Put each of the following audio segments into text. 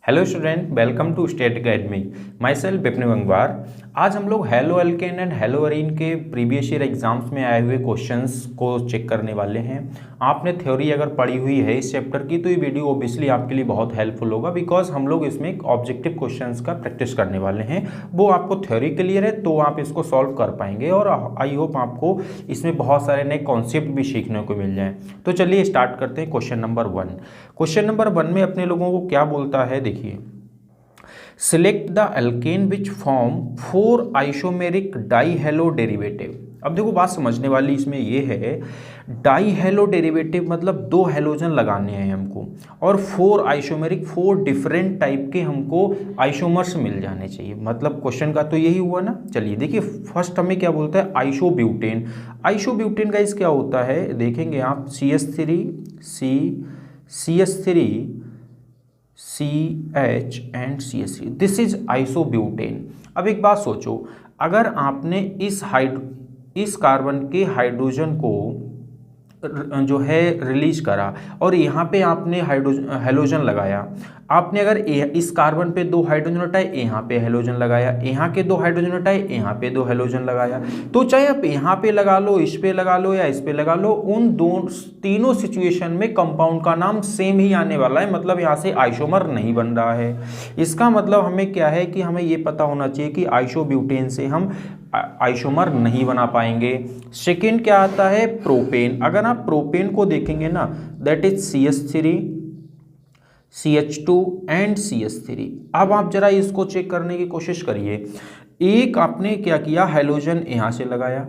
Hello student, welcome to State Academy. Myself Vipin Gangwar. आज हम लोग haloalkane and haloarene के previous year exams में आए हुए क्वेश्चंस को चेक करने वाले हैं। आपने थ्योरी अगर पढ़ी हुई है इस चैप्टर की तो ये वीडियो ऑब्वियसली आपके लिए बहुत हेल्पफुल होगा, बिकॉज हम लोग इसमें ऑब्जेक्टिव क्वेश्चंस का प्रैक्टिस करने वाले हैं। वो आपको थ्योरी क्लियर है तो आप इसको सॉल्व कर पाएंगे और आई होप आपको इसमें बहुत सारे नए कॉन्सेप्ट भी सीखने को मिल जाएँ। तो चलिए स्टार्ट करते हैं क्वेश्चन नंबर 1। क्वेश्चन नंबर 1 में अपने लोगों को क्या बोलता है, देखिए, select the alkane which form 4 isomeric dihalo derivative. अब देखो बात समझने वाली इसमें ये है, डाईहेलो डेरिवेटिव मतलब 2 हेलोजन लगाने हैं हमको और 4 आइसोमेरिक 4 डिफरेंट टाइप के हमको आइसोमर्स मिल जाने चाहिए। मतलब क्वेश्चन का तो यही हुआ ना। चलिए देखिए, फर्स्ट हमें क्या बोलता है, आइसोब्यूटेन। आइसोब्यूटेन का इस क्या होता है देखेंगे आप, CH3 CH3 CH and CH3, this is isobutane. अब एक बात सोचो, अगर आपने इस कार्बन के हाइड्रोजन को जो है रिलीज करा और यहाँ पे आपने हेलोजन लगाया, आपने अगर इस कार्बन पे 2 हाइड्रोजन हटाए, यहाँ पे हेलोजन लगाया, यहाँ के 2 हाइड्रोजन हटाए, यहाँ पे 2 हेलोजन लगाया, तो चाहे आप यहाँ पे लगा लो, इस पे लगा लो या इस पे लगा लो, उन तीनों सिचुएशन में कंपाउंड का नाम सेम ही आने वाला है। मतलब यहाँ से आइसोमर नहीं बन रहा है। इसका मतलब हमें क्या है कि हमें ये पता होना चाहिए कि आइसोब्यूटेन से हम आइसोमर नहीं बना पाएंगे। सेकेंड क्या आता है, प्रोपेन। अगर आप प्रोपेन को देखेंगे ना, that is CH3 CH2 and CH3। अब आप जरा इसको चेक करने की कोशिश करिए। एक आपने क्या किया, हेलोजन यहाँ से लगाया,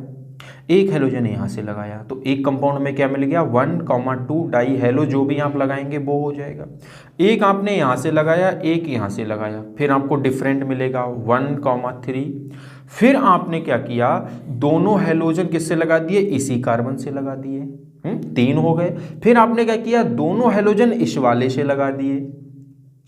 एक हेलोजन यहाँ से लगाया, तो एक कंपाउंड में क्या मिल गया, 1,2 डाई हेलो, जो भी आप लगाएंगे वो हो जाएगा। एक आपने यहाँ से लगाया, एक यहाँ से लगाया, फिर आपको डिफरेंट मिलेगा 1,3। फिर आपने क्या किया, दोनों हेलोजन किससे लगा दिए, इसी कार्बन से लगा दिए, 3 हो गए। फिर आपने क्या किया, दोनों हेलोजन इस वाले से लगा दिए,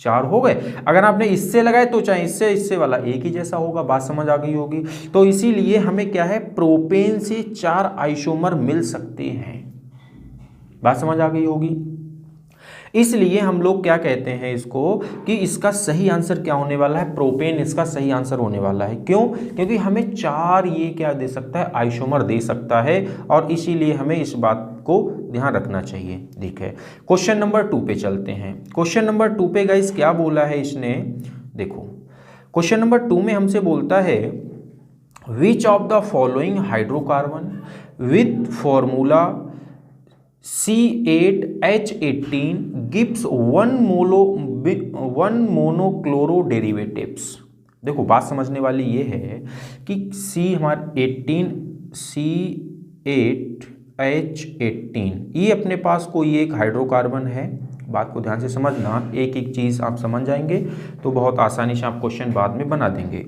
4 हो गए। अगर आपने इससे लगाए तो चाहे इससे वाला एक ही जैसा होगा। बात समझ आ गई होगी। तो इसीलिए हमें क्या है, प्रोपेन से 4 आइसोमर मिल सकते हैं। बात समझ आ गई होगी। इसलिए हम लोग क्या कहते हैं इसको, कि इसका सही आंसर क्या होने वाला है, प्रोपेन इसका सही आंसर होने वाला है। क्यों? क्योंकि हमें 4 ये क्या दे सकता है, आइसोमर दे सकता है, और इसीलिए हमें इस बात को ध्यान रखना चाहिए। ठीक है, क्वेश्चन नंबर 2 पे चलते हैं। क्वेश्चन नंबर 2 पे गाइस क्या बोला है इसने, देखो क्वेश्चन नंबर 2 में हमसे बोलता है, विच of the following hydrocarbon with formula C8H18 gives 1 monochloro derivatives. देखो बात समझने वाली ये है कि C8H18 ये अपने पास कोई एक हाइड्रोकार्बन है। बात को ध्यान से समझना, एक एक चीज़ आप समझ जाएंगे तो बहुत आसानी से आप क्वेश्चन बाद में बना देंगे।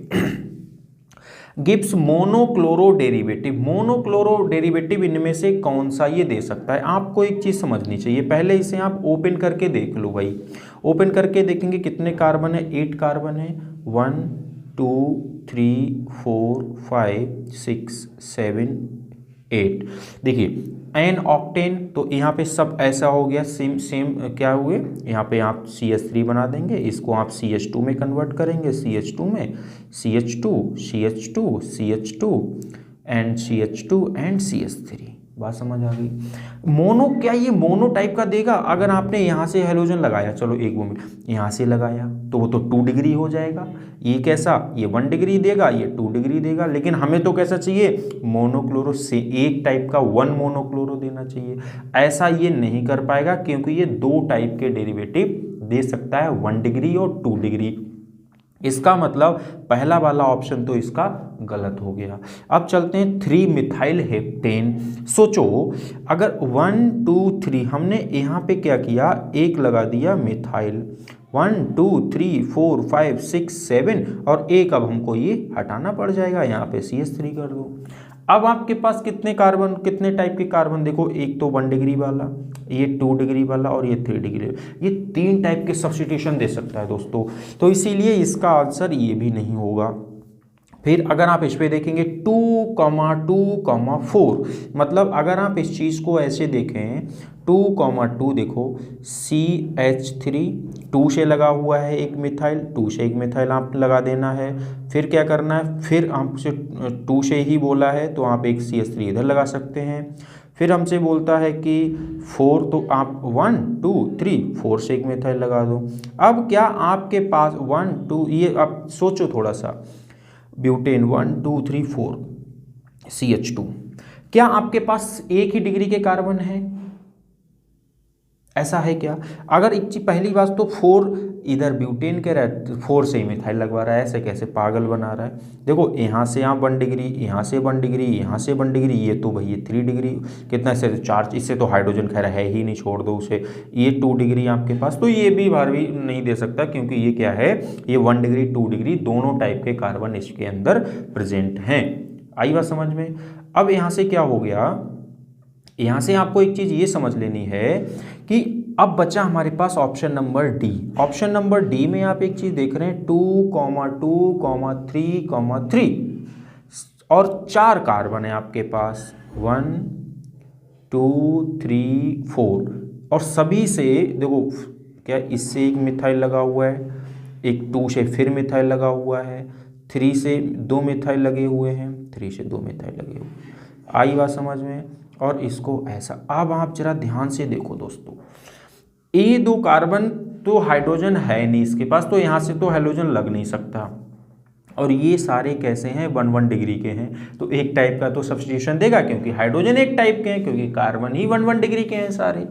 Gibbs monochloro derivative. Monochloro derivative इनमें से कौन सा ये दे सकता है? आपको एक चीज़ समझनी चाहिए, पहले इसे आप ओपन करके देख लो भाई। ओपन करके देखेंगे कितने कार्बन है, 8 कार्बन है, 1 2 3 4 5 6 7 8। देखिए एन ऑक्टेन, तो यहाँ पे सब ऐसा हो गया, सेम सेम क्या हुए, यहाँ पे आप CH3 बना देंगे, इसको आप CH2 में कन्वर्ट करेंगे, CH2 में CH2 CH2 CH2 and CH2 and CH3। बात समझ आ गई। मोनो, क्या ये मोनो टाइप का देगा? अगर आपने यहाँ से हेलोजन लगाया, चलो एक वो में यहाँ से लगाया तो वो तो 2 डिग्री हो जाएगा। ये कैसा, ये 1 डिग्री देगा, ये 2 डिग्री देगा। लेकिन हमें तो कैसा चाहिए, मोनोक्लोरो से एक टाइप का 1 मोनोक्लोरो देना चाहिए। ऐसा ये नहीं कर पाएगा क्योंकि ये 2 टाइप के डेरिवेटिव दे सकता है, 1 डिग्री और 2 डिग्री। इसका मतलब पहला वाला ऑप्शन तो इसका गलत हो गया। अब चलते हैं 3 मिथाइल हेप्टेन। सोचो अगर 1 2 3 हमने यहाँ पे क्या किया, एक लगा दिया मिथाइल, 1 2 3 4 5 6 7 और एक अब हमको ये हटाना पड़ जाएगा, यहाँ पे CH3 कर दो। अब आपके पास कितने कार्बन, कितने टाइप के कार्बन, देखो एक तो 1 डिग्री वाला, ये 2 डिग्री वाला और ये 3 डिग्री, ये 3 टाइप के सब्स्टिट्यूशन दे सकता है दोस्तों। तो इसीलिए इसका आंसर ये भी नहीं होगा। फिर अगर आप इस पे देखेंगे 2,2,4, मतलब अगर आप इस चीज़ को ऐसे देखें 2,2 देखो CH3 2 से लगा हुआ है एक मिथाइल, 2 से एक मिथाइल आप लगा देना है। फिर क्या करना है, फिर हमसे 2 से ही बोला है तो आप एक CH3 इधर लगा सकते हैं। फिर हमसे बोलता है कि 4, तो आप 1 2 3 4 से एक मिथाइल लगा दो। अब क्या आपके पास 1 2, ये आप सोचो थोड़ा सा, ब्यूटेन 1 2 3 4 CH2, क्या आपके पास एक ही डिग्री के कार्बन है? ऐसा है क्या? अगर एक चीज पहली बात तो 4 इधर ब्यूटेन कह रहा है, 4 से ही मिथाइल लगवा रहा है, ऐसे कैसे पागल बना रहा है। देखो यहाँ से यहाँ 1 डिग्री, यहाँ से 1 डिग्री, यहाँ से 1 डिग्री, ये तो भैया 3 डिग्री, कितना इससे चार्ज, इससे तो हाइड्रोजन खैर है ही नहीं, छोड़ दो उसे। ये 2 डिग्री आपके पास, तो ये भी बार भी नहीं दे सकता क्योंकि ये क्या है, ये 1 डिग्री 2 डिग्री दोनों टाइप के कार्बन इसके अंदर प्रेजेंट हैं। आई बात समझ में? अब यहाँ से क्या हो गया, यहाँ से आपको एक चीज़ ये समझ लेनी है कि अब बचा हमारे पास option number D. Option number D में आप एक चीज़ देख रहे हैं 2,2,3,3 और 4 कार्बन है आपके पास, 1 2 3 4, और सभी से देखो क्या इससे एक मिथाइल लगा हुआ है, एक 2 से फिर मिथाइल लगा हुआ है, 3 से 2 मिथाइल लगे हुए हैं, 3 से 2 मिथाइल लगे हुए हैं। आई बात समझ में? और इसको ऐसा, अब आप जरा ध्यान से देखो दोस्तों, ये 2 कार्बन तो हाइड्रोजन है नहीं इसके पास, तो यहाँ से तो हाइड्रोजन लग नहीं सकता, और ये सारे कैसे हैं, 1 डिग्री के हैं, तो एक टाइप का तो सब्स्टिट्यूशन देगा क्योंकि हाइड्रोजन एक टाइप के हैं, क्योंकि कार्बन ही 1 डिग्री के हैं सारे।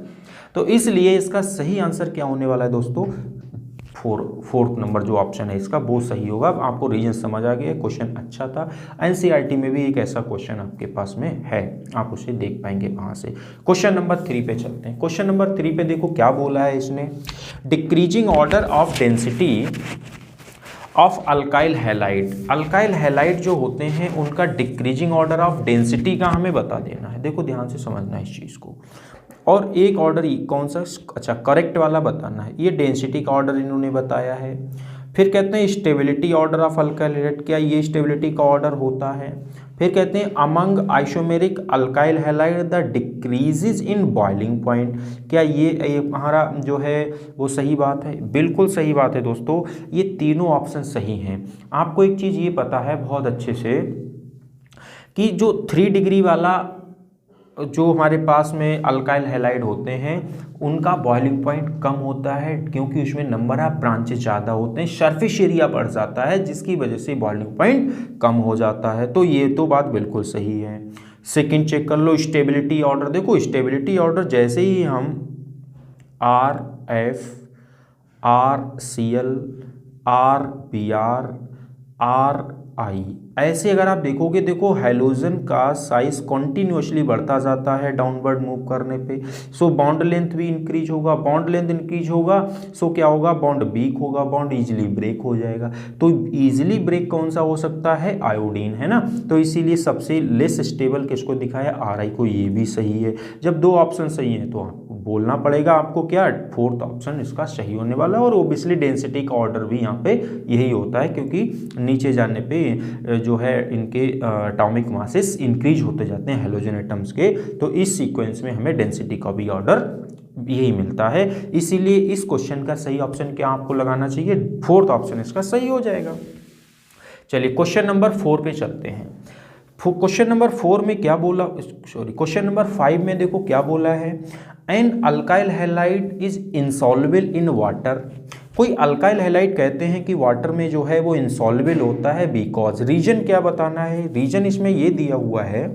तो इसलिए इसका सही आंसर क्या होने वाला है दोस्तों, फोर्थ नंबर जो ऑप्शन है इसका वो सही होगा। अब आपको रीजन समझ आ गया, क्वेश्चन अच्छा था, एनसीईआरटी में भी एक ऐसा क्वेश्चन आपके पास में है, आप उसे देख पाएंगे वहां से। क्वेश्चन नंबर 3 पे चलते हैं। क्वेश्चन नंबर 3 पे देखो क्या बोला है इसने, decreasing order of density of alkyl halide. Alkyl halide जो होते हैं उनका डिक्रीजिंग ऑर्डर ऑफ डेंसिटी का हमें बता देना है। देखो ध्यान से समझना है इस चीज़ को, और एक ऑर्डर कौन सा, अच्छा करेक्ट वाला बताना है। ये डेंसिटी का ऑर्डर इन्होंने बताया है। फिर कहते हैं stability order of alkyl halide, क्या ये स्टेबिलिटी का ऑर्डर होता है। फिर कहते हैं among isomeric alkyl halide the decreases in boiling point, क्या ये हमारा जो है वो सही बात है? बिल्कुल सही बात है दोस्तों, ये तीनों ऑप्शन सही हैं। आपको एक चीज़ ये पता है बहुत अच्छे से कि जो 3 डिग्री वाला जो हमारे पास में अल्काइल हैलाइड होते हैं उनका बॉइलिंग पॉइंट कम होता है, क्योंकि उसमें नंबर ऑफ ब्रांचेस ज़्यादा होते हैं, सरफेस एरिया बढ़ जाता है, जिसकी वजह से बॉइलिंग पॉइंट कम हो जाता है। तो ये तो बात बिल्कुल सही है। सेकंड चेक कर लो, स्टेबिलिटी ऑर्डर। देखो स्टेबिलिटी ऑर्डर जैसे ही हम RF RCl RBr RI ऐसे अगर आप देखोगे, देखो हैलोजन का साइज कॉन्टिन्यूसली बढ़ता जाता है डाउनवर्ड मूव करने पे, सो बॉन्ड लेंथ भी इंक्रीज होगा। बॉन्ड लेंथ इंक्रीज होगा सो क्या होगा, बॉन्ड वीक होगा, बॉन्ड इजीली ब्रेक हो जाएगा। तो इजीली ब्रेक कौन सा हो सकता है, आयोडीन, है ना। तो इसीलिए सबसे लेस स्टेबल किसको दिखाया, RI को। ये भी सही है। जब 2 ऑप्शन सही हैं तो आपको बोलना पड़ेगा आपको क्या, फोर्थ ऑप्शन इसका सही होने वाला है। और ओबियसली डेंसिटी का ऑर्डर भी यहाँ पे यही होता है, क्योंकि नीचे जाने पे जो है इनके एटॉमिक मासेस इंक्रीज होते जाते हैं हैलोजन एटम्स के, तो इस सीक्वेंस में हमें डेंसिटी का भी ऑर्डर यही मिलता है। इसीलिए इस क्वेश्चन का सही ऑप्शन क्या आपको लगाना चाहिए, फोर्थ ऑप्शन इसका सही हो जाएगा। चलिए क्वेश्चन नंबर 4 पे चलते हैं। क्वेश्चन नंबर 4 में क्या बोला, सॉरी क्वेश्चन नंबर 5 में देखो क्या बोला है, an alkyl halide is insoluble in water. कोई अल्काइल हैलाइड कहते हैं कि वाटर में जो है वो इंसॉल्युबल होता है, बिकॉज रीजन क्या बताना है। रीजन इसमें ये दिया हुआ है,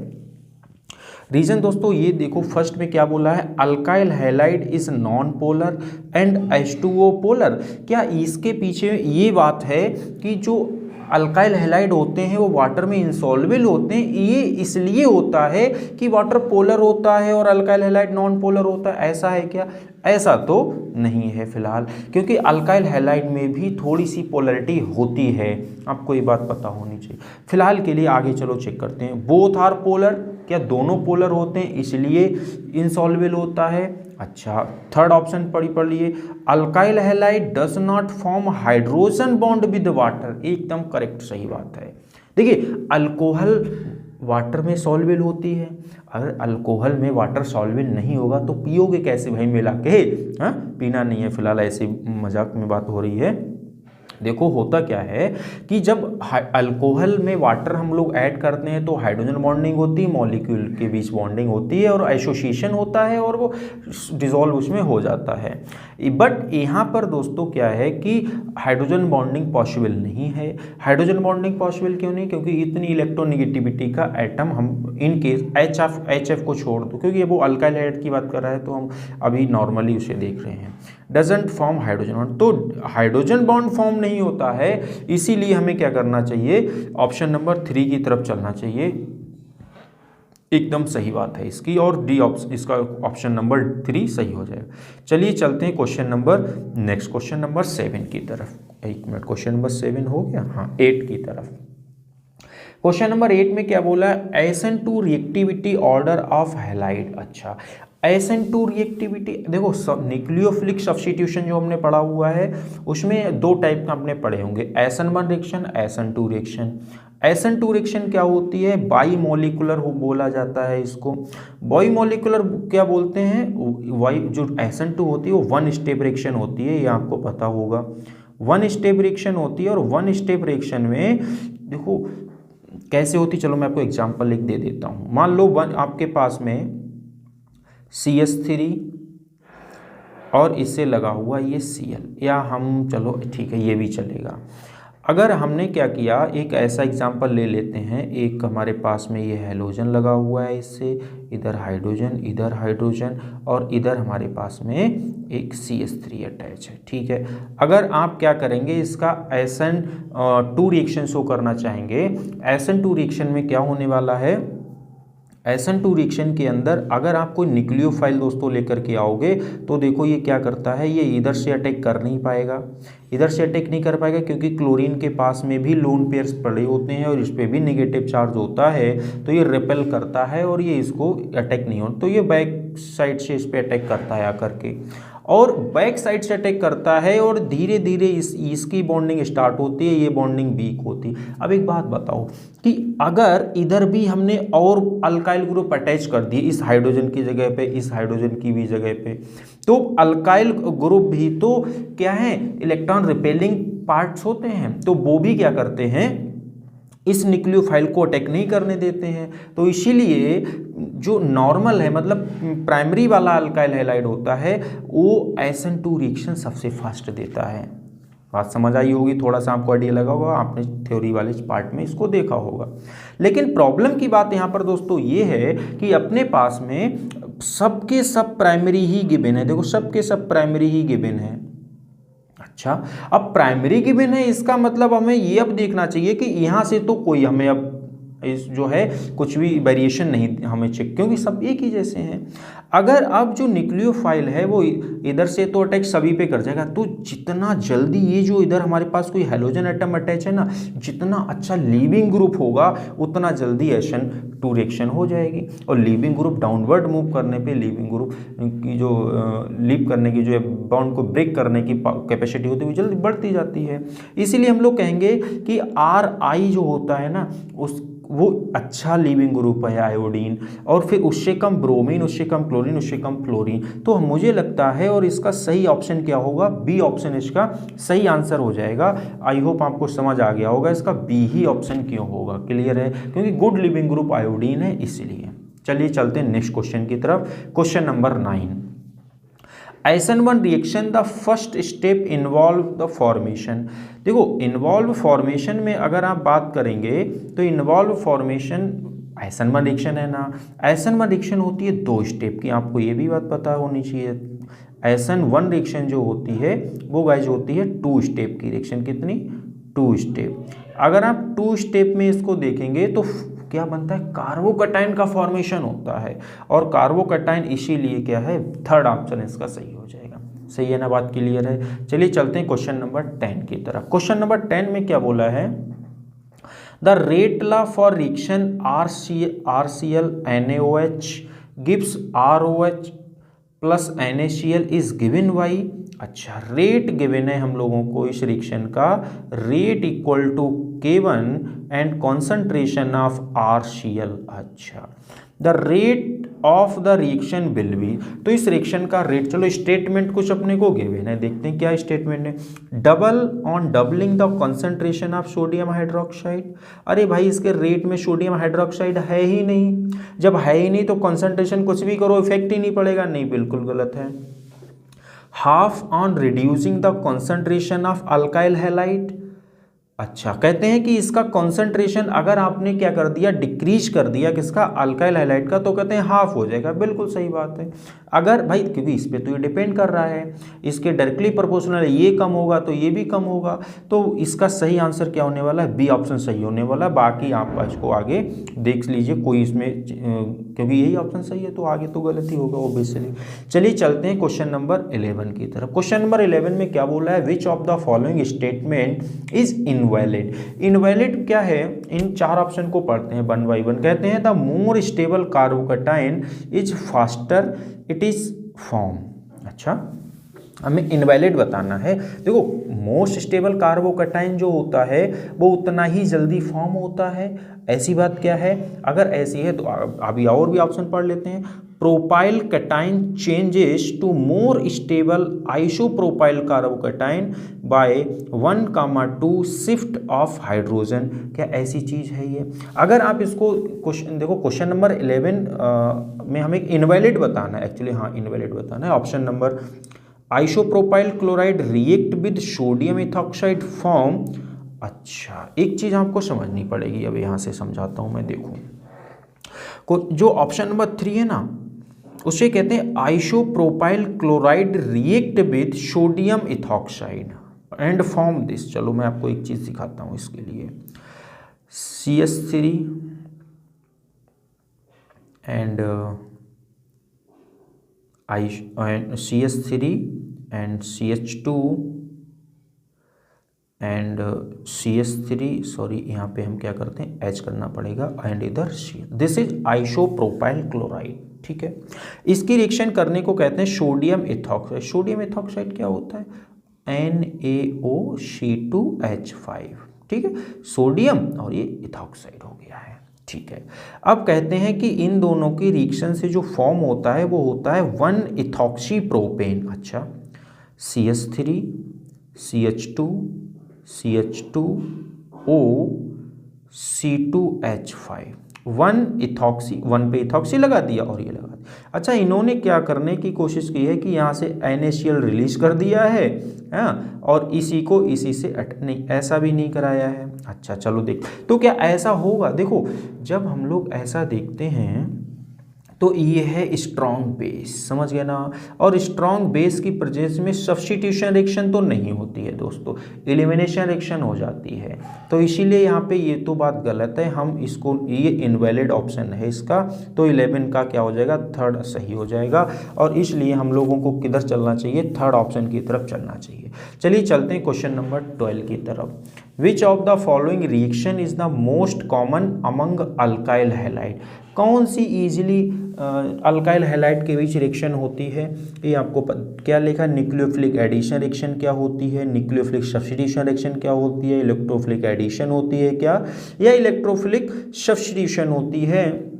रीजन दोस्तों ये देखो फर्स्ट में क्या बोला है, alkyl halide is non polar and H2O polar. क्या इसके पीछे ये बात है कि जो अल्काइल हैलाइड होते हैं वो वाटर में इंसॉल्युबल होते हैं, ये इसलिए होता है कि वाटर पोलर होता है और अल्काइल हैलाइड नॉन पोलर होता है, ऐसा है क्या? ऐसा तो नहीं है फिलहाल, क्योंकि अल्काइल हैलाइड में भी थोड़ी सी पोलरिटी होती है, आपको ये बात पता होनी चाहिए। फिलहाल के लिए आगे चलो चेक करते हैं। बोथ आर पोलर, क्या दोनों पोलर होते हैं इसलिए इंसॉल्युबल होता है। अच्छा थर्ड ऑप्शन पढ़ लिए, alkyl halide does not form hydrogen bond with water, एकदम करेक्ट सही बात है। देखिए अल्कोहल वाटर में सॉल्युबल होती है, अगर अल्कोहल में वाटर सॉल्युबल नहीं होगा तो पियोगे कैसे भाई मिला के? हाँ, पीना नहीं है, फिलहाल ऐसे मजाक में बात हो रही है। देखो होता क्या है कि जब अल्कोहल में वाटर हम लोग ऐड करते हैं तो हाइड्रोजन बॉन्डिंग होती है, मॉलिक्यूल के बीच बॉन्डिंग होती है और एसोसिएशन होता है और वो डिसॉल्व उसमें हो जाता है। बट यहाँ पर दोस्तों क्या है कि हाइड्रोजन बॉन्डिंग पॉसिबल नहीं है। हाइड्रोजन बॉन्डिंग पॉसिबल क्यों नहीं? क्योंकि इतनी इलेक्ट्रोनेगेटिविटी का एटम हम इन केस एच एफ को छोड़ दो, क्योंकि वो अल्काइल हाइड्राइड की बात कर रहा है तो हम अभी नॉर्मली उसे देख रहे हैं, डजंट फॉर्म हाइड्रोजन बॉन्ड, तो हाइड्रोजन बॉन्ड फॉर्म नहीं होता है। इसीलिए हमें क्या करना चाहिए? ऑप्शन नंबर 3 की तरफ चलना चाहिए, एकदम सही बात है इसकी, और डी ऑप्शन, इसका ऑप्शन नंबर 3 सही हो जाएगा। चलिए चलते हैं question number, next question number 7 की तरफ। एक मिनट, क्वेश्चन नंबर 7 हो गया, हाँ 8 की तरफ। क्वेश्चन नंबर 8 में क्या बोला है? SN2 reactivity order of halide. अच्छा, SN2 रिएक्टिविटी, देखो न्यूक्लियोफिलिक सब्स्टिट्यूशन जो हमने पढ़ा हुआ है उसमें 2 टाइप का हमने पढ़े होंगे, SN1 reaction, SN2 reaction. SN2 reaction क्या होती है? बाई मोलिकुलर बोला जाता है इसको। बाई मोलिकुलर क्या बोलते हैं? जो SN2 होती है वो 1 स्टेप रिएक्शन होती है, ये आपको पता होगा। 1 स्टेप रिएक्शन होती है और 1 स्टेप रिएक्शन में देखो कैसे होती, चलो मैं आपको एग्जांपल लिख दे देता हूँ। मान लो आपके पास में CH3 और इससे लगा हुआ ये Cl, या हम चलो ठीक है ये भी चलेगा। अगर हमने क्या किया, एक ऐसा एग्जांपल ले लेते हैं, एक हमारे पास में ये हैलोजन लगा हुआ है, इससे इधर हाइड्रोजन और इधर हमारे पास में एक CH3 अटैच है, ठीक है। अगर आप क्या करेंगे, इसका SN2 रिएक्शन शो करना चाहेंगे, SN2 रिएक्शन में क्या होने वाला है? SN2 रिएक्शन के अंदर अगर आप कोई न्यूक्लियोफाइल दोस्तों लेकर के आओगे तो देखो ये क्या करता है, ये इधर से अटैक कर नहीं पाएगा, इधर से अटैक नहीं कर पाएगा क्योंकि क्लोरीन के पास में भी लोन पेयर्स पड़े होते हैं और इस पर भी नेगेटिव चार्ज होता है, तो ये रिपेल करता है और ये इसको अटैक नहीं होता, तो ये बैक साइड से इस पर अटैक करता है आकर के, और बैक साइड से अटैक करता है और धीरे धीरे इसकी बॉन्डिंग स्टार्ट होती है, ये बॉन्डिंग वीक होती है। अब एक बात बताओ कि अगर इधर भी हमने और अल्काइल ग्रुप अटैच कर दिए इस हाइड्रोजन की जगह पे, इस हाइड्रोजन की भी जगह पे, तो अल्काइल ग्रुप भी तो क्या है, इलेक्ट्रॉन रिपेलिंग पार्ट्स होते हैं, तो वो भी क्या करते हैं, इस न्यूक्लियोफाइल को अटैक नहीं करने देते हैं। तो इसीलिए जो नॉर्मल है, मतलब प्राइमरी वाला अल्काइल हैलाइड होता है, वो SN2 रिएक्शन सबसे फास्ट देता है। बात समझ आई होगी, थोड़ा सा आपको आइडिया लगा होगा, आपने थ्योरी वाले पार्ट में इसको देखा होगा। लेकिन प्रॉब्लम की बात यहाँ पर दोस्तों ये है कि अपने पास में सबके सब प्राइमरी ही गिवन है, देखो सबके सब प्राइमरी ही गिवन है। अच्छा, अब प्राइमरी गिवन है, इसका मतलब हमें ये अब देखना चाहिए कि यहाँ से तो कोई हमें अब इस जो है कुछ भी वेरिएशन नहीं हमें चेक, क्योंकि सब एक ही जैसे हैं। अगर अब जो न्यूक्लियोफाइल है वो इधर से तो अटैक सभी पे कर जाएगा, तो जितना जल्दी ये जो इधर हमारे पास कोई हैलोजन एटम अटैच है ना, जितना अच्छा लीविंग ग्रुप होगा उतना जल्दी SN2 रिएक्शन हो जाएगी, और लीविंग ग्रुप डाउनवर्ड मूव करने पे लीविंग ग्रुप की जो लीव करने की जो बॉन्ड को ब्रेक करने की कैपेसिटी होती है वो जल्दी बढ़ती जाती है। इसीलिए हम लोग कहेंगे कि RI जो होता है ना वो अच्छा लीविंग ग्रुप है आयोडीन, और फिर उससे कम ब्रोमीन, उससे कम क्लोरीन, उससे कम फ्लोरीन। तो मुझे लगता है, और इसका सही ऑप्शन क्या होगा, बी ऑप्शन इसका सही आंसर हो जाएगा। आई होप आपको समझ आ गया होगा इसका बी ही ऑप्शन क्यों होगा, क्लियर है, क्योंकि गुड लीविंग ग्रुप आयोडीन है इसीलिए। चलिए चलते हैं नेक्स्ट क्वेश्चन की तरफ, question number 9। SN1 reaction the first step involve the formation. देखो इन्वॉल्व फॉर्मेशन में अगर आप बात करेंगे तो इन्वॉल्व फॉर्मेशन SN1 रिएक्शन है ना, SN1 रिएक्शन होती है 2 स्टेप की, आपको ये भी बात पता होनी चाहिए। SN1 रिएक्शन जो होती है वो गाइज होती है 2 स्टेप की रिएक्शन, कितनी, 2 स्टेप। अगर आप 2 स्टेप में इसको देखेंगे तो क्या बनता है, कार्बोकैटायन का फॉर्मेशन होता है, और कार्बोकैटायन इसीलिए क्या है, थर्ड ऑप्शन इसका सही हो जाएगा। सही है ना, बात क्लियर है। चलिए चलते हैं क्वेश्चन नंबर 10 की तरफ। क्वेश्चन नंबर 10 में क्या बोला है, the rate law for reaction RCl NaOH gives ROH plus NaCl is given by. अच्छा, रेट गिवन है हम लोगों को इस रिएक्शन का, rate equal to K1 and concentration of RCl। अच्छा, the rate of the reaction will be, तो इस रिएक्शन का रेट, चलो स्टेटमेंट कुछ अपने को गिवन है, देखते हैं क्या स्टेटमेंट है। Double on doubling the concentration of sodium hydroxide. अरे भाई इसके रेट में सोडियम हाइड्रोक्साइड है ही नहीं, जब है ही नहीं तो कंसंट्रेशन कुछ भी करो इफेक्ट ही नहीं पड़ेगा, नहीं बिल्कुल गलत है। Half on reducing the concentration of alkyl halide. अच्छा, कहते हैं कि इसका कंसंट्रेशन अगर आपने क्या कर दिया, डिक्रीज कर दिया किसका, अल्काइल हैलाइड का, तो कहते हैं हाफ हो जाएगा। बिल्कुल सही बात है। अगर भाई क्योंकि इस पे तो ये डिपेंड कर रहा है, इसके डायरेक्टली प्रोपोर्शनल ये कम होगा तो ये भी कम होगा, तो इसका सही आंसर क्या होने वाला है, बी ऑप्शन सही होने वाला है। बाकी आप इसको आगे देख लीजिए, कोई इसमें क्योंकि यही ऑप्शन सही है तो आगे तो गलत ही होगा ओब्वियसली। चलिए चलते हैं क्वेश्चन नंबर 11 की तरफ। क्वेश्चन नंबर 11 में क्या बोला है, विच of the following statement is invalid. Invalid क्या है, इन चार ऑप्शन को पढ़ते हैं वन बाई वन। कहते हैं the more stable carbocation is faster it is form. अच्छा, हमें इनवैलिड बताना है। देखो मोस्ट स्टेबल कार्बोकैटायन जो होता है वो उतना ही जल्दी फॉर्म होता है, ऐसी बात क्या है। अगर ऐसी है तो अभी और भी ऑप्शन पढ़ लेते हैं। Propyl cation changes to more stable isopropyl carbocation by 1,2 shift of hydrogen. क्या ऐसी चीज़ है ये? अगर आप इसको क्वेश्चन देखो, क्वेश्चन नंबर 11 में हमें इनवैलिड बताना है एक्चुअली, हाँ इनवैलिड बताना है। Option number isopropyl chloride react with sodium ethoxide form. अच्छा, एक चीज़ आपको समझनी पड़ेगी, अब यहाँ से समझाता हूँ मैं। देखो जो ऑप्शन नंबर 3 है ना, उसे कहते हैं isopropyl chloride react with sodium ethoxide and form this. चलो मैं आपको एक चीज़ सिखाता हूँ इसके लिए। CH3 and CH3 and CH2 and CH3, sorry यहाँ पे हम क्या करते हैं, H करना पड़ेगा, एंड इधर C। This is isopropyl chloride, ठीक है। इसकी रिएक्शन करने को कहते हैं सोडियम इथॉक्साइड। सोडियम इथॉक्साइड क्या होता है, NaOC2H5, ठीक है, सोडियम और ये इथॉक्साइड हो गया है, ठीक है। अब कहते हैं कि इन दोनों की रिएक्शन से जो फॉर्म होता है वो होता है 1 इथॉक्सीप्रोपेन। अच्छा, CH3 CH2 CH2O C2H5, 1 ethoxy, 1 पे इथॉक्सी लगा दिया और ये लगा दिया। अच्छा, इन्होंने क्या करने की कोशिश की है कि यहाँ से NaCl रिलीज कर दिया है, हाँ, और इसी को इसी से नहीं, ऐसा भी नहीं कराया है। अच्छा चलो देख, तो क्या ऐसा होगा, देखो जब हम लोग ऐसा देखते हैं तो ये है स्ट्रॉन्ग बेस, समझ गए ना। और स्ट्रॉन्ग बेस की प्रेजेंस में सब्स्टिट्यूशन रिएक्शन तो नहीं होती है दोस्तों, एलिमिनेशन रिएक्शन हो जाती है। तो इसीलिए यहाँ पे ये तो बात गलत है, हम इसको, ये इनवैलिड ऑप्शन है इसका, तो 11 का क्या हो जाएगा, थर्ड सही हो जाएगा। और इसलिए हम लोगों को किधर चलना चाहिए, थर्ड ऑप्शन की तरफ चलना चाहिए। चलिए चलते हैं क्वेश्चन नंबर 12 की तरफ। Which of the following reaction is the most common among alkyl halide. कौन सी इजीली अल्काइल हैलाइड के बीच रिएक्शन होती है, ये आपको क्या लिखा है, न्यूक्लियोफिलिक एडिशन रिएक्शन क्या होती है, न्यूक्लियोफिलिक सब्स्टिट्यूशन रिएक्शन क्या होती है, इलेक्ट्रोफिलिक एडिशन होती है क्या, या इलेक्ट्रोफिलिक सब्स्टिट्यूशन होती है।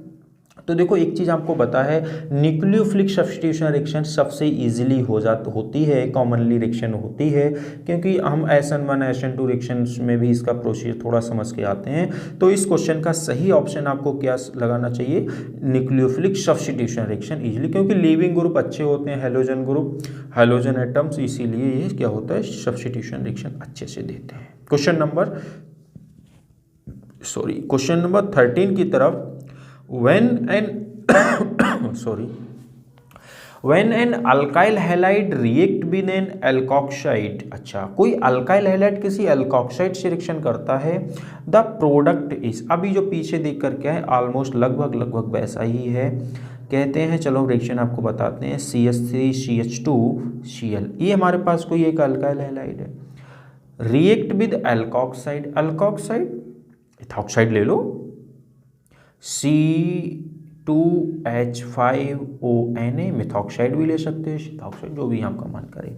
तो देखो एक चीज़ आपको पता है, न्यूक्लियोफिलिक सब्स्टिट्यूशन रिएक्शन सबसे इजीली होती है, कॉमनली रिएक्शन होती है, क्योंकि हम SN1 SN2 रिएक्शन में भी इसका प्रोसीजर थोड़ा समझ के आते हैं। तो इस क्वेश्चन का सही ऑप्शन आपको क्या लगाना चाहिए, न्यूक्लियोफिलिक सब्स्टिट्यूशन रिएक्शन इजीली, क्योंकि लीविंग ग्रुप अच्छे होते हैं, हैलोजन ग्रुप, हैलोजन एटम्स, इसीलिए ये क्या होता है, सब्स्टिट्यूशन रिएक्शन अच्छे से देते हैं। क्वेश्चन नंबर 13 की तरफ। When an alkyl halide react with an alkoxide, अच्छा कोई अल्काइल हैलाइड किसी अल्कोक्साइड से रिएक्शन करता है, द प्रोडक्ट इज, अभी जो पीछे देख कर क्या है, ऑलमोस्ट लगभग वैसा ही है। कहते हैं, चलो रिएक्शन आपको बताते हैं, CH3 CH2 Cl, ये हमारे पास कोई एक अल्काइल हैलाइड है, react with alkoxide, alkoxide ethoxide ले लो, C2H5ONA, मिथॉक्साइड भी ले सकते हैं, शिथॉक्साइड, जो भी आपका मन करे।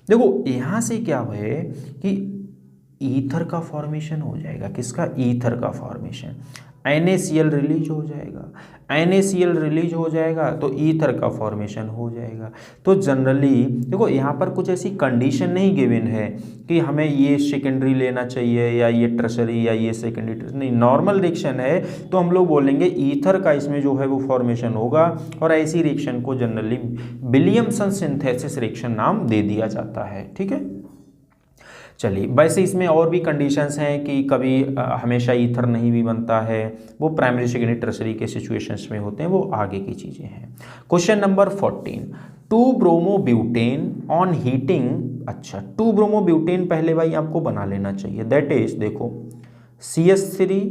देखो यहाँ से क्या है कि ईथर का फॉर्मेशन हो जाएगा। किसका? ईथर का फॉर्मेशन। NaCl रिलीज हो जाएगा, NaCl रिलीज हो जाएगा तो ईथर का फॉर्मेशन हो जाएगा। तो जनरली देखो यहाँ पर कुछ ऐसी कंडीशन नहीं गिवन है कि हमें ये सेकेंडरी लेना चाहिए या ये टर्शरी या ये सेकेंडरी, नहीं, नॉर्मल रिएक्शन है तो हम लोग बोलेंगे ईथर का इसमें जो है वो फॉर्मेशन होगा, और ऐसी रिएक्शन को जनरली विलियमसन सिंथेसिस रिएक्शन नाम दे दिया जाता है। ठीक है, चलिए, वैसे इसमें और भी कंडीशंस हैं कि कभी हमेशा ईथर नहीं भी बनता है, वो प्राइमरी सेकेंडरी टर्शरी के सिचुएशंस में होते हैं, वो आगे की चीज़ें हैं। Question number 14, two bromobutane on heating. अच्छा, 2-ब्रोमोब्यूटेन पहले भाई आपको बना लेना चाहिए, दैट इज देखो CH3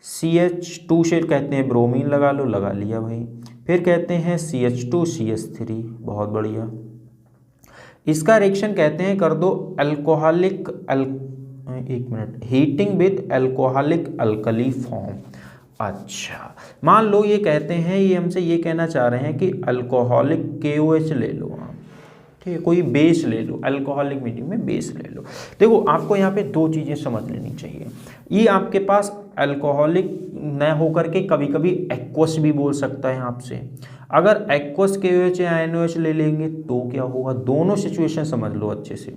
CH2 से कहते हैं ब्रोमीन, लगा लो, लगा लिया भाई, फिर कहते हैं CH2 CH3, बहुत बढ़िया। इसका रिएक्शन कहते हैं कर दो अल्कोहलिक एक minute, heating with alcoholic alkali form. अच्छा, मान लो ये कहते हैं, ये हमसे ये कहना चाह रहे हैं कि अल्कोहलिक KOH ले लो आप, ठीक है, कोई बेस ले लो, अल्कोहलिक मीडियम में बेस ले लो। देखो आपको यहाँ पे दो चीज़ें समझ लेनी चाहिए, ये आपके पास अल्कोहलिक न होकर के कभी कभी एक्वस भी बोल सकता है आपसे। अगर एक्वस KOH या NOH ले लेंगे तो क्या होगा, दोनों सिचुएशन समझ लो अच्छे से।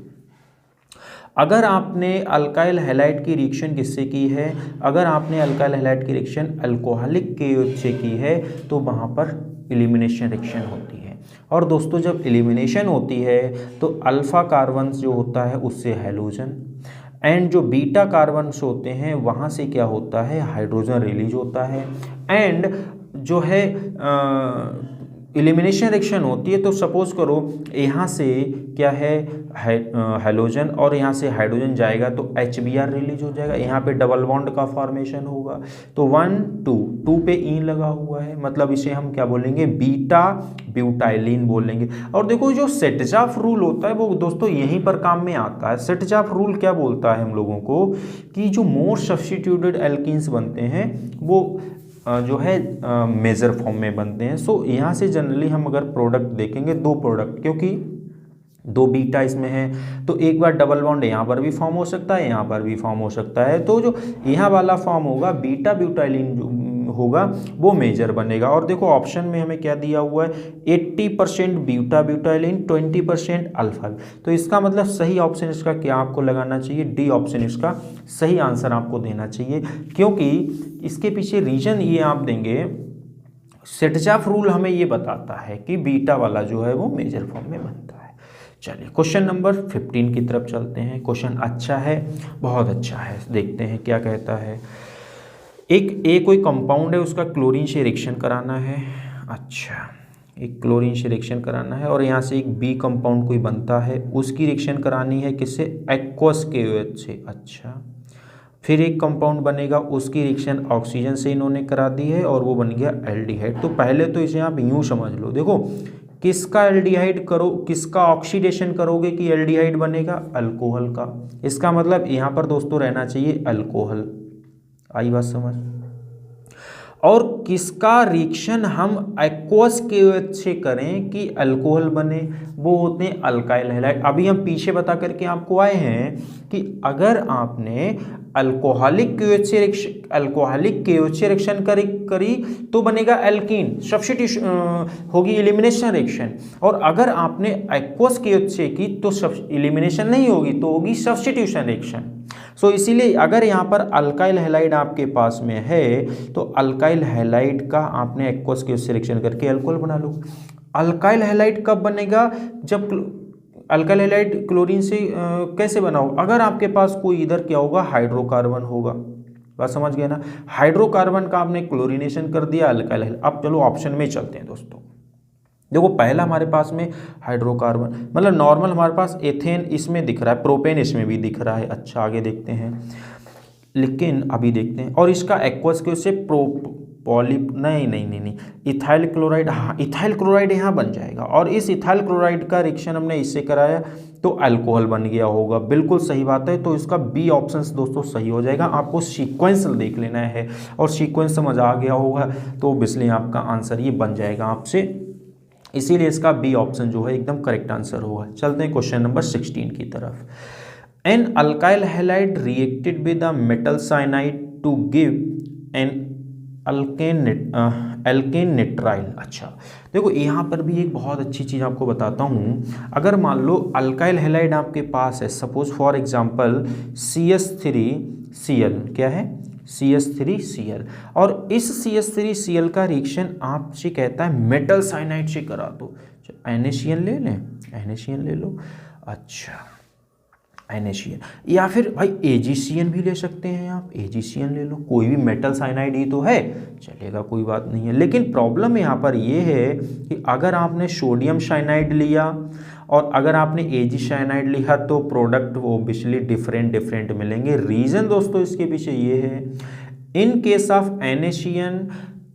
अगर आपने अल्काइल हैलाइड की रिएक्शन किससे की है, अगर आपने अल्काइल हैलाइड की रिएक्शन अल्कोहलिक KOH से की है तो वहाँ पर एलिमिनेशन रिएक्शन होती है। और दोस्तों जब एलिमिनेशन होती है तो अल्फा कार्बन जो होता है उससे हैलोजन, एंड जो बीटा कार्बन्स होते हैं वहाँ से क्या होता है, हाइड्रोजन रिलीज होता है। एंड जो है एलिमिनेशन रिएक्शन होती है तो सपोज करो यहाँ से क्या है हैलोजन और यहाँ से हाइड्रोजन जाएगा तो HBr रिलीज हो जाएगा, यहाँ पे डबल बॉन्ड का फॉर्मेशन होगा। तो 1 2 पे ई लगा हुआ है, मतलब इसे हम क्या बोलेंगे, बीटा ब्यूटाइलिन बोलेंगे। और देखो जो सेटजाफ रूल होता है वो दोस्तों यहीं पर काम में आता है। सेटजाफ रूल क्या बोलता है हम लोगों को कि जो मोर सब्स्टिट्यूटेड एल्कीन्स बनते हैं वो जो है मेजर फॉर्म में बनते हैं। सो यहाँ से जनरली हम अगर प्रोडक्ट देखेंगे, दो प्रोडक्ट, क्योंकि दो बीटा इसमें है तो एक बार डबल बॉन्ड यहाँ पर भी फॉर्म हो सकता है, यहाँ पर भी फॉर्म हो सकता है। तो जो यहाँ वाला फॉर्म होगा बीटा ब्यूटाइलिन जो होगा वो मेजर बनेगा। और देखो ऑप्शन में हमें क्या दिया हुआ है, 80% बीटा ब्यूटाइलिन, 20% अल्फा। तो इसका मतलब सही ऑप्शन इसका क्या आपको लगाना चाहिए, डी ऑप्शन इसका सही आंसर आपको देना चाहिए, क्योंकि इसके पीछे रीजन ये आप देंगे, सेटजाफ रूल हमें ये बताता है कि बीटा वाला जो है वो मेजर फॉर्म में बनता है। चलिए क्वेश्चन नंबर 15 की तरफ चलते हैं। क्वेश्चन अच्छा है, बहुत अच्छा है, देखते हैं क्या कहता है। एक कोई कंपाउंड है उसका क्लोरीन से रिएक्शन कराना है। अच्छा, एक क्लोरीन से रिएक्शन कराना है और यहाँ से एक बी कंपाउंड कोई बनता है, उसकी रिएक्शन करानी है किससे, एक्वस KOH से। अच्छा, फिर एक कंपाउंड बनेगा, उसकी रिएक्शन ऑक्सीजन से इन्होंने करा दी है और वो बन गया एल्डिहाइड। तो पहले तो इसे आप यूँ समझ लो, देखो किसका एल्डिहाइड करो, किसका ऑक्सीडेशन करोगे कि एल्डिहाइड बनेगा, अल्कोहल का। इसका मतलब यहाँ पर दोस्तों रहना चाहिए अल्कोहल। आई बात समझ। और किसका रिएक्शन हम एक्वस KOH से करें कि अल्कोहल बने, वो होते हैं अल्काइल हैलाइड। अभी हम पीछे बता करके आपको आए हैं कि अगर आपने अल्कोहलिक KOH से रिएक्शन करी तो बनेगा एल्कीन, सब्स्टिट्यूशन होगी, एलिमिनेशन रिएक्शन। और अगर आपने एक्वस KOH से की तो एलिमिनेशन नहीं होगी, तो होगी सब्स्टिट्यूशन रिएक्शन। सो इसीलिए अगर यहाँ पर अल्काइल हैलाइड आपके पास में है तो अल्काइल हैलाइड का आपने एक्वस KOH से रिएक्शन करके अल्कोहल बना लो। अल्काइल हैलाइड कब बनेगा, जब अल्काइल हैलाइड क्लोरीन से कैसे बनाओ, अगर आपके पास कोई इधर क्या होगा, हाइड्रोकार्बन होगा। बात समझ गए ना, हाइड्रोकार्बन का आपने क्लोरीनेशन कर दिया अल्काइल हैलाइड। अब चलो ऑप्शन में चलते हैं दोस्तों। देखो पहला हमारे पास में हाइड्रोकार्बन, मतलब नॉर्मल हमारे पास एथेन इसमें दिख रहा है, प्रोपेन इसमें भी दिख रहा है। अच्छा आगे देखते हैं, लेकिन अभी देखते हैं। और इसका एक्वस KOH से नहीं, इथाइल क्लोराइड, हाँ इथाइल क्लोराइड यहाँ बन जाएगा। और इस इथाइल क्लोराइड का रिएक्शन हमने इससे कराया तो अल्कोहल बन गया होगा। बिल्कुल सही बात है, तो इसका बी ऑप्शन दोस्तों सही हो जाएगा। आपको सीक्वेंस देख लेना है और सीक्वेंस समझ आ गया होगा तो इसलिए आपका आंसर ये बन जाएगा आपसे, इसीलिए इसका बी ऑप्शन जो है एकदम करेक्ट आंसर होगा। चलते हैं क्वेश्चन नंबर 16 की तरफ। An alkyl halide reacted with a metal cyanide to give an alkane nitrile. अच्छा, देखो यहाँ पर भी एक बहुत अच्छी चीज़ आपको बताता हूँ। अगर मान लो अल्काइल हैलाइड आपके पास है, सपोज फॉर एग्जांपल CH3Cl, क्या है CH3Cl, और इस CH3Cl का रिएक्शन आपसे कहता है मेटल साइनाइड से करा दो। NaCl ले लें, NaCl ले लो, अच्छा NaCl, या फिर भाई AgCl भी ले सकते हैं आप, AgCl ले लो, कोई भी मेटल साइनाइड ही तो है, चलेगा, कोई बात नहीं है। लेकिन प्रॉब्लम यहाँ पर ये है कि अगर आपने सोडियम साइनाइड लिया और अगर आपने Ag साइनाइड लिया तो प्रोडक्ट वो ऑब्वियसली डिफरेंट मिलेंगे। रीज़न दोस्तों इसके पीछे ये है, in case of NaCl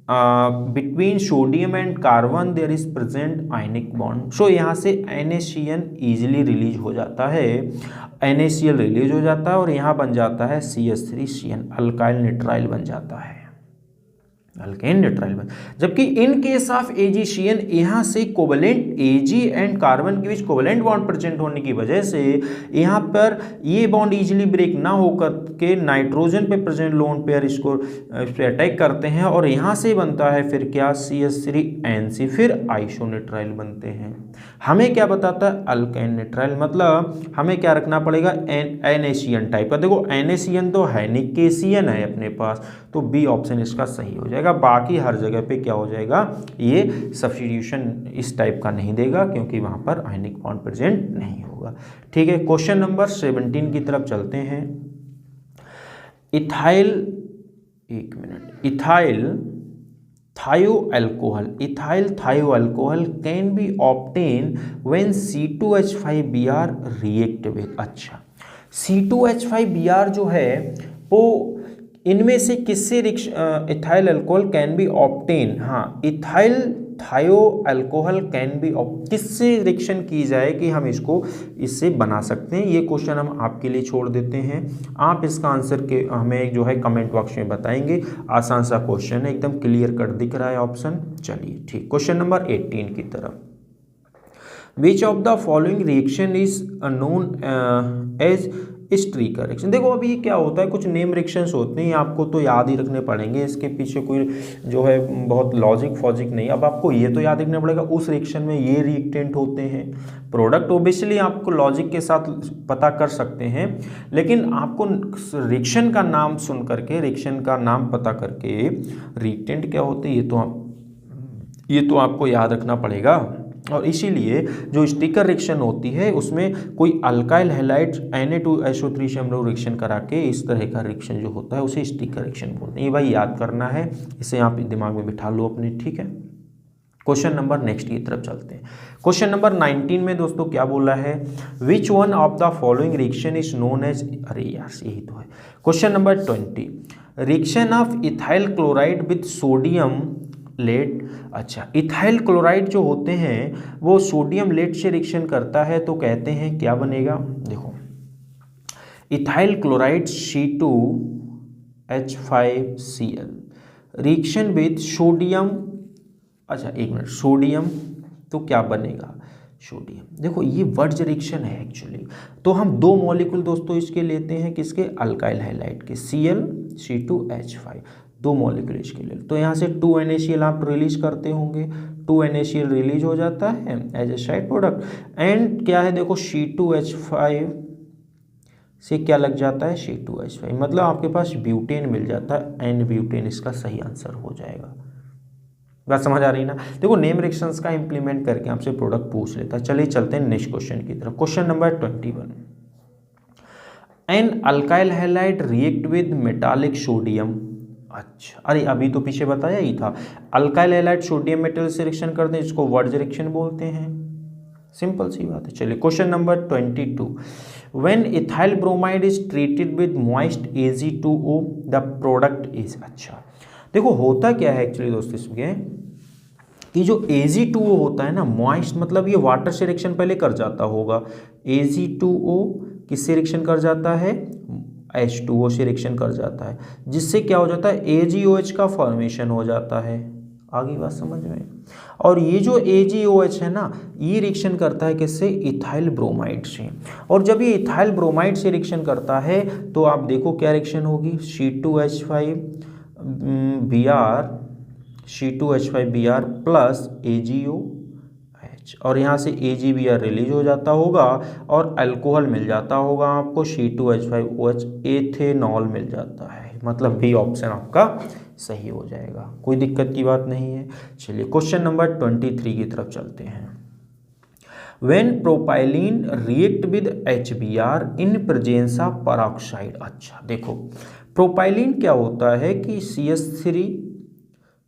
between sodium and carbon there is present ionic bond. So यहाँ से NaCl ईजिली रिलीज हो जाता है, NaCl रिलीज हो जाता है और यहाँ बन जाता है CH3Cl, अल्काइल निट्राइल बन जाता है, अल्केन निट्राइल बन। जबकि इन केस ऑफ AgCl यहाँ से कोवेलेंट Ag एंड कार्बन के बीच कोवेलेंट बॉन्ड प्रेजेंट होने की वजह से यहाँ पर ये बॉन्ड इजीली ब्रेक ना होकर के नाइट्रोजन पे प्रेजेंट लोन पेयर इसको इस पे अटैक करते हैं और यहाँ से बनता है फिर क्या CH3Nc, फिर आइसोनिट्राइल बनते हैं। हमें क्या बताता है अल्केन निट्राइल, मतलब हमें क्या रखना पड़ेगा NaCl टाइप का। देखो NaCl तो है नहीं, KCl है अपने पास, तो बी ऑप्शन इसका सही हो जाएगा। बाकी हर जगह पे क्या हो जाएगा, ये सब्स्टिट्यूशन इस टाइप का नहीं देगा क्योंकि वहाँ पर आयनिक बॉन्ड प्रेजेंट नहीं होगा। ठीक है, क्वेश्चन नंबर 17 की तरफ चलते हैं। इथाइल, एक मिनट, ethyl thioalcohol can be obtain when C2H5Br react with. अच्छा, C2H5Br जो है वो इनमें से किससे ethyl alcohol can be obtain, हाँ इथाइल थायोअल्कोहल कैन बी किससे रिएक्शन की जाए कि हम इसको इससे बना सकते हैं। ये क्वेश्चन हम आपके लिए छोड़ देते हैं, आप इसका आंसर के हमें जो है कमेंट बॉक्स में बताएंगे। आसान सा क्वेश्चन है, एकदम क्लियर कट दिख रहा है ऑप्शन। चलिए ठीक, क्वेश्चन नंबर 18 की तरफ। Which of the following reaction is known as Strecker reaction. देखो अभी क्या होता है, कुछ नेम रिएक्शंस होते हैं, आपको तो याद ही रखने पड़ेंगे, इसके पीछे कोई जो है बहुत लॉजिक फॉजिक नहीं। अब आपको ये तो याद रखना पड़ेगा उस रिएक्शन में ये रिएक्टेंट होते हैं, प्रोडक्ट ऑब्वियसली आपको लॉजिक के साथ पता कर सकते हैं, लेकिन आपको रिएक्शन का नाम सुन करके, रिएक्शन का नाम पता करके रिएक्टेंट क्या होते हैं ये तो आपको याद रखना पड़ेगा। और इसीलिए जो स्टिकर रिएक्शन होती है उसमें कोई अल्काइल हैलाइड Na2SO3 से हम लोग रिएक्शन करा के इस तरह का रिएक्शन जो होता है उसे स्टिकर रिएक्शन बोलते हैं। ये भाई याद करना है, इसे आप दिमाग में बिठा लो अपने, ठीक है। क्वेश्चन नंबर नेक्स्ट की तरफ चलते हैं। क्वेश्चन नंबर 19 में दोस्तों क्या बोला है, which one of the following reaction is known as, अरे यार यही तो है। Question number 20, reaction of ethyl chloride with sodium lead. अच्छा, इथाइल क्लोराइड जो होते हैं वो सोडियम लेड से रिएक्शन करता है, तो कहते हैं क्या बनेगा। देखो ethyl chloride C2H5Cl reaction with sodium, अच्छा एक मिनट, सोडियम, तो क्या बनेगा सोडियम। देखो ये वर्ज रिएक्शन है एक्चुअली, तो हम दो मॉलिक्यूल दोस्तों इसके लेते हैं, किसके, अल्काइल हैलाइड के, Cl C2H5, दो मॉलिक्यूल इसके लिए, तो यहाँ से 2 NaCl आप रिलीज करते होंगे, 2 NaCl रिलीज हो जाता है as a side product, and क्या है देखो C2H5 से क्या लग जाता है C2H5, मतलब आपके पास ब्यूटेन मिल जाता है, एंड ब्यूटेन इसका सही आंसर हो जाएगा। बात समझ आ रही ना। देखो नेम रिएक्शंस का इंप्लीमेंट करके आपसे प्रोडक्ट पूछ लेता है। चलिए चलते हैं नेक्स्ट क्वेश्चन की तरफ। Question number 21, an alkyl halide react with metallic sodium. अच्छा, अरे अभी तो पीछे बताया ही था, अल्काइल हैलाइड सोडियम मेटल से रिएक्शन करते हैं, इसको वर्ज रिएक्शन बोलते हैं, सिंपल सी बात है। चलिए question number 22, when ethyl bromide is treated with moist Ag2O the product is. अच्छा देखो होता क्या है एक्चुअली दोस्तों इसमें कि जो Ag2O होता है ना, मॉइस्ट मतलब ये वाटर से रिएक्शन पहले कर जाता होगा, Ag2O किससे रिएक्शन कर जाता है, H2O से रिएक्शन कर जाता है, जिससे क्या हो जाता है AgOH का फॉर्मेशन हो जाता है, आगे बात समझ में। और ये जो AgOH है ना, ये रिएक्शन करता है किससे, इथाइल ब्रोमाइड से। और जब ये इथाइल ब्रोमाइड से रिएक्शन करता है तो आप देखो क्या रिएक्शन होगी, C2H5Br प्लस AgOH, और यहाँ से AgBr रिलीज हो जाता होगा और अल्कोहल मिल जाता होगा आपको, C2H5OH एथेनॉल मिल जाता है। मतलब बी ऑप्शन आपका सही हो जाएगा, कोई दिक्कत की बात नहीं है। चलिए क्वेश्चन नंबर 23 की तरफ चलते हैं। When propylene react with HBr in presence of peroxide। अच्छा देखो, प्रोपाइलिन क्या होता है कि CH3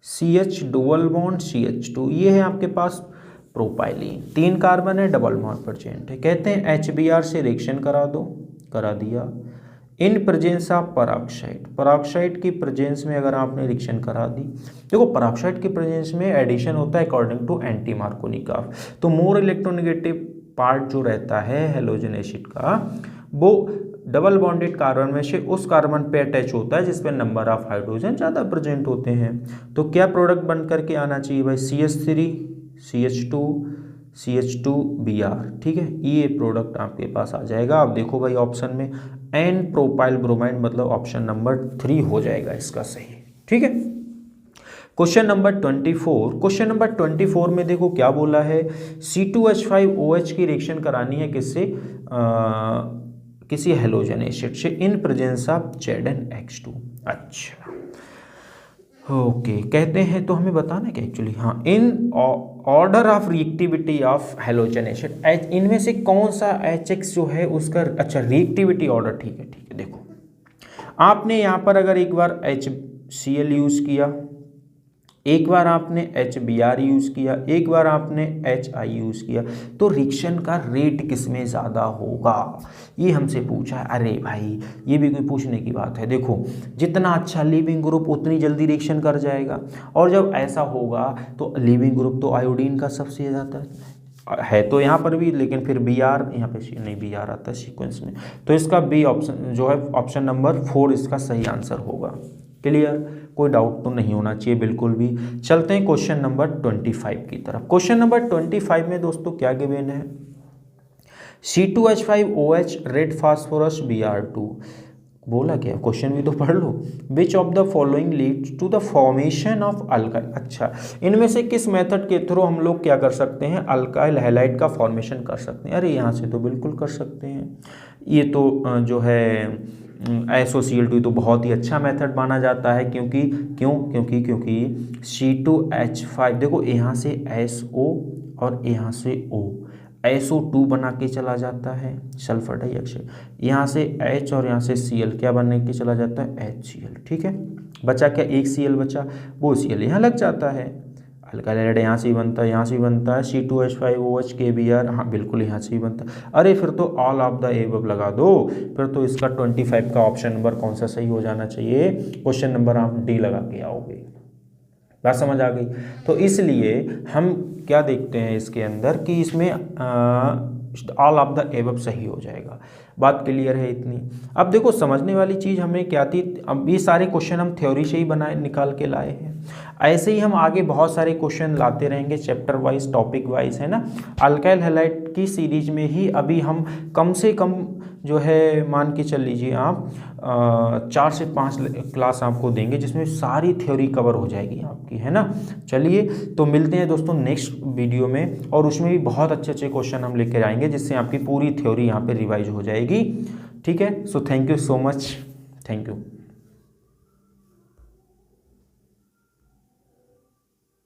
CH double bond CH2, ये है आपके पास प्रोपाइलिन, 3 कार्बन है, डबल बॉन्ड प्रेजेंट है। कहते हैं HBr से रिएक्शन करा दो, करा दिया। In presence of peroxide, peroxide की प्रेजेंस में अगर आपने रिएक्शन करा दी, देखो पराक्साइड की प्रेजेंस में एडिशन होता है अकॉर्डिंग टू एंटी मार्कोनिकॉफ। तो मोर इलेक्ट्रोनेगेटिव पार्ट जो रहता है हैलोजन एसिड का, वो डबल बॉन्डेड कार्बन में से उस कार्बन पे अटैच होता है जिस पे नंबर ऑफ हाइड्रोजन ज़्यादा प्रेजेंट होते हैं। तो क्या प्रोडक्ट बन करके आना चाहिए भाई, CH3 CH2 CH2Br, ठीक है, ये प्रोडक्ट आपके पास आ जाएगा। आप देखो भाई ऑप्शन में एन प्रोपाइल ब्रोमाइड, मतलब ऑप्शन नंबर 3 हो जाएगा इसका सही, ठीक है। क्वेश्चन नंबर 24, क्वेश्चन नंबर 24 में देखो क्या बोला है, C2H5OH की रिएक्शन करानी है किससे, किसी हेलोजन एसिड से इन प्रेजेंस ऑफ ZnH2। अच्छा ओके, कहते हैं तो हमें बताना है कि एक्चुअली हाँ, in order of reactivity of halogen acid, इनमें से कौन सा HX जो है उसका, अच्छा रिएक्टिविटी ऑर्डर, ठीक है ठीक है। देखो आपने यहाँ पर अगर एक बार HCl यूज़ किया, एक बार आपने HBr यूज़ किया, एक बार आपने HI यूज़ किया, तो रिएक्शन का रेट किस में ज़्यादा होगा, ये हमसे पूछा है। अरे भाई ये भी कोई पूछने की बात है। देखो जितना अच्छा लीविंग ग्रुप उतनी जल्दी रिएक्शन कर जाएगा, और जब ऐसा होगा तो लीविंग ग्रुप तो आयोडीन का सबसे ज़्यादा है, तो यहाँ पर भी, लेकिन फिर Br यहाँ पे नहीं, Br आता है सीक्वेंस में, तो इसका बी ऑप्शन जो है ऑप्शन नंबर 4 इसका सही आंसर होगा। क्लियर, कोई डाउट तो नहीं होना चाहिए बिल्कुल भी। चलते हैं क्वेश्चन नंबर 25 की तरफ। क्वेश्चन नंबर 25 में दोस्तों क्या गिवन है, C2H5OH रेड फास्फोरस Br2, बोला क्या, क्वेश्चन भी तो पढ़ लो। Which of the following leads to the formation of alkyl. अच्छा, इनमें से किस मेथड के थ्रू हम लोग क्या कर सकते हैं, अल्काइल हैलाइड का फॉर्मेशन कर सकते हैं। अरे यहाँ से तो बिल्कुल कर सकते हैं, ये तो जो है SOCl2 तो बहुत ही अच्छा मेथड माना जाता है, क्योंकि C2H5 देखो यहाँ से SO और यहाँ से O, SO2 बना के चला जाता है सल्फर डाइऑक्साइड, यहाँ से H और यहाँ से Cl क्या बनने के चला जाता है HCl, ठीक है। बचा क्या, एक Cl बचा, वो Cl यहाँ लग जाता है, अल्काइल हैलाइड यहाँ से ही बनता है, यहाँ से ही बनता है, C2H5OH KBr, हाँ बिल्कुल यहाँ से ही बनता है। अरे फिर तो ऑल ऑफ द एबव लगा दो, फिर तो इसका 25 का ऑप्शन नंबर कौन सा सही हो जाना चाहिए, क्वेश्चन नंबर आप D लगा के आओगे। बात समझ आ गई। तो इसलिए हम क्या देखते हैं इसके अंदर कि इसमें ऑल ऑफ द एबव सही हो जाएगा। बात क्लियर है इतनी। अब देखो समझने वाली चीज़ हमें क्या थी, अब ये सारे क्वेश्चन हम थ्योरी से ही बनाए निकाल के लाए हैं, ऐसे ही हम आगे बहुत सारे क्वेश्चन लाते रहेंगे चैप्टर वाइज, टॉपिक वाइज, है ना। अल्काइल हैलाइड की सीरीज में ही अभी हम कम से कम जो है मान के चल लीजिए आप 4 से 5 क्लास आपको देंगे, जिसमें सारी थ्योरी कवर हो जाएगी आपकी, है ना। चलिए तो मिलते हैं दोस्तों नेक्स्ट वीडियो में, और उसमें भी बहुत अच्छे अच्छे क्वेश्चन हम लेकर आएंगे, जिससे आपकी पूरी थ्योरी यहाँ पे रिवाइज हो जाएगी, ठीक है। So thank you so much, thank you.